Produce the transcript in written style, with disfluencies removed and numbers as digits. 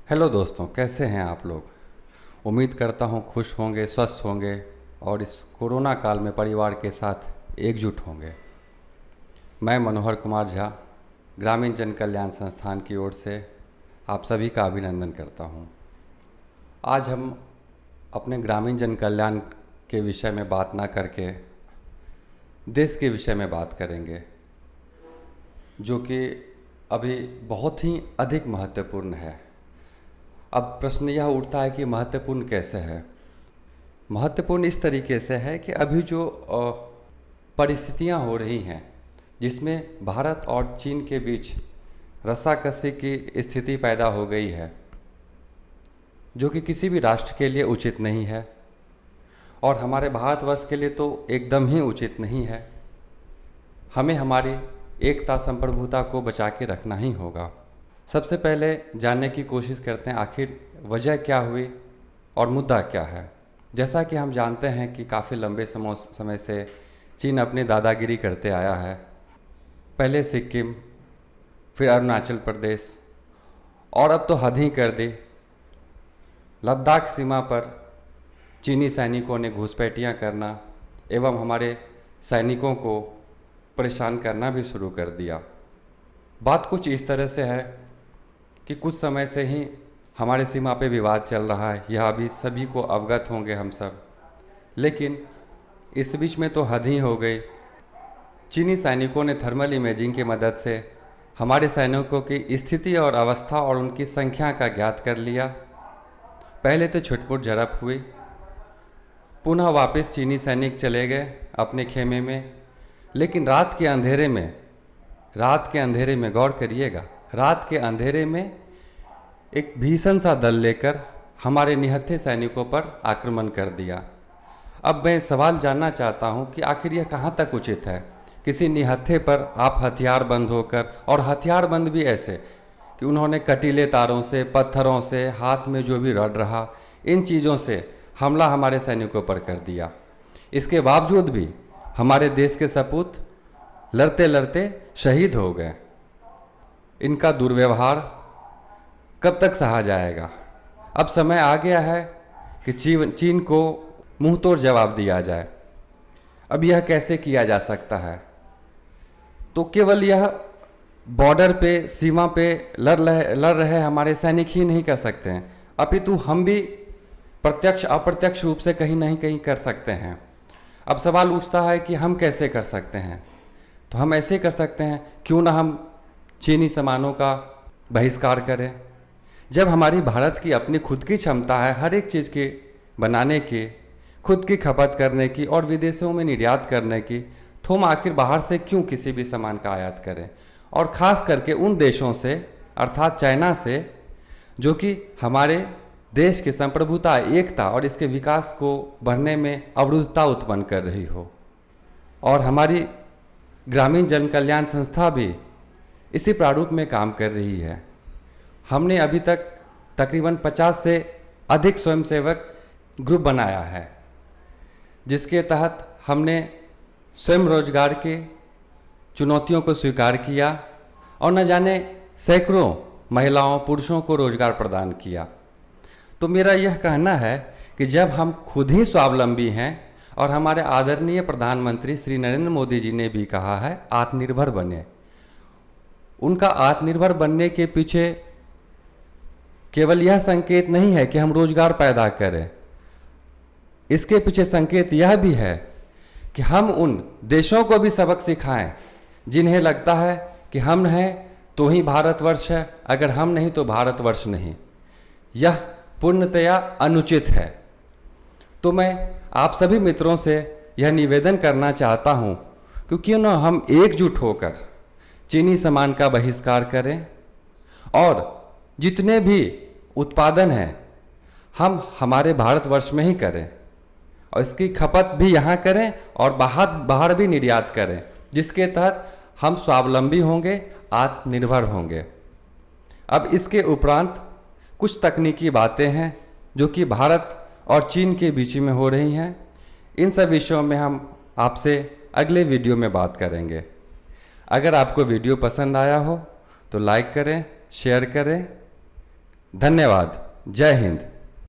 Hello दोस्तों, कैसे हैं आप लोग। उम्मीद करता हूं खुश होंगे, स्वस्थ होंगे और इस कोरोना काल में परिवार के साथ एकजुट होंगे। मैं मनोहर कुमार झा ग्रामीण जन कल्याण संस्थान की ओर से आप सभी का अभिनंदन करता हूं। आज हम अपने ग्रामीण जन कल्याण के विषय में बात ना करके देश के विषय में बात करेंगे, जो कि अभी बहुत ही अधिक महत्वपूर्ण है। अब प्रश्न यह उठता है कि महत्वपूर्ण कैसे है। महत्वपूर्ण इस तरीके से है कि अभी जो परिस्थितियां हो रही हैं, जिसमें भारत और चीन के बीच रस्साकसी की स्थिति पैदा हो गई है, जो कि किसी भी राष्ट्र के लिए उचित नहीं है और हमारे भारतवर्ष के लिए तो एकदम ही उचित नहीं है। हमें हमारी एकता संप्रभुता को बचा के रखना ही होगा। सबसे पहले जानने की कोशिश करते हैं आखिर वजह क्या हुई और मुद्दा क्या है। जैसा कि हम जानते हैं कि काफ़ी लंबे समय से चीन अपनी दादागिरी करते आया है। पहले सिक्किम, फिर अरुणाचल प्रदेश और अब तो हद ही कर दी। लद्दाख सीमा पर चीनी सैनिकों ने घुसपैठियाँ करना एवं हमारे सैनिकों को परेशान करना भी शुरू कर दिया। बात कुछ इस तरह से है कि कुछ समय से ही हमारे सीमा पे विवाद चल रहा है, यह अभी सभी को अवगत होंगे हम सब। लेकिन इस बीच में तो हद ही हो गई। चीनी सैनिकों ने थर्मल इमेजिंग की मदद से हमारे सैनिकों की स्थिति और अवस्था और उनकी संख्या का ज्ञात कर लिया। पहले तो छुटपुट झड़प हुई, पुनः वापस चीनी सैनिक चले गए अपने खेमे में। लेकिन रात के अंधेरे में गौर करिएगा, रात के अंधेरे में एक भीषण सा दल लेकर हमारे निहत्थे सैनिकों पर आक्रमण कर दिया। अब मैं सवाल जानना चाहता हूं कि आखिर यह कहां तक उचित है। किसी निहत्थे पर आप हथियारबंद होकर, और हथियारबंद भी ऐसे कि उन्होंने कटीले तारों से, पत्थरों से, हाथ में जो भी रड रहा, इन चीज़ों से हमला हमारे सैनिकों पर कर दिया। इसके बावजूद भी हमारे देश के सपूत लड़ते लड़ते शहीद हो गए। इनका दुर्व्यवहार कब तक सहा जाएगा। अब समय आ गया है कि चीन को मुंह तोड़ जवाब दिया जाए। अब यह कैसे किया जा सकता है? तो केवल यह बॉर्डर पे, सीमा पे लड़ रहे हमारे सैनिक ही नहीं कर सकते हैं, अपितु हम भी प्रत्यक्ष अप्रत्यक्ष रूप से कहीं नहीं कहीं कर सकते हैं। अब सवाल उठता है कि हम कैसे कर सकते हैं। तो हम ऐसे कर सकते हैं, क्यों ना हम चीनी सामानों का बहिष्कार करें। जब हमारी भारत की अपनी खुद की क्षमता है हर एक चीज़ की बनाने की, खुद की खपत करने की और विदेशों में निर्यात करने की, तो हम आखिर बाहर से क्यों किसी भी सामान का आयात करें। और ख़ास करके उन देशों से, अर्थात चाइना से, जो कि हमारे देश की संप्रभुता, एकता और इसके विकास को बढ़ने में अवरुद्धता उत्पन्न कर रही हो। और हमारी ग्रामीण जन कल्याण संस्था भी इसी प्रारूप में काम कर रही है। हमने अभी तक तकरीबन 50 से अधिक स्वयंसेवक ग्रुप बनाया है, जिसके तहत हमने स्वयं रोजगार की चुनौतियों को स्वीकार किया और न जाने सैकड़ों महिलाओं, पुरुषों को रोजगार प्रदान किया। तो मेरा यह कहना है कि जब हम खुद ही स्वावलंबी हैं, और हमारे आदरणीय प्रधानमंत्री श्री नरेंद्र मोदी जी ने भी कहा है आत्मनिर्भर बने, उनका आत्मनिर्भर बनने के पीछे केवल यह संकेत नहीं है कि हम रोजगार पैदा करें, इसके पीछे संकेत यह भी है कि हम उन देशों को भी सबक सिखाएं जिन्हें लगता है कि हम हैं तो ही भारतवर्ष है, अगर हम नहीं तो भारतवर्ष नहीं। यह पूर्णतया अनुचित है। तो मैं आप सभी मित्रों से यह निवेदन करना चाहता हूं कि क्यों न हम एकजुट होकर चीनी सामान का बहिष्कार करें और जितने भी उत्पादन हैं हम हमारे भारतवर्ष में ही करें और इसकी खपत भी यहाँ करें और बाहर भी निर्यात करें, जिसके तहत हम स्वावलंबी होंगे, आत्मनिर्भर होंगे। अब इसके उपरांत कुछ तकनीकी बातें हैं जो कि भारत और चीन के बीच में हो रही हैं। इन सब विषयों में हम आपसे अगले वीडियो में बात करेंगे। अगर आपको वीडियो पसंद आया हो तो लाइक करें, शेयर करें। धन्यवाद। जय हिंद।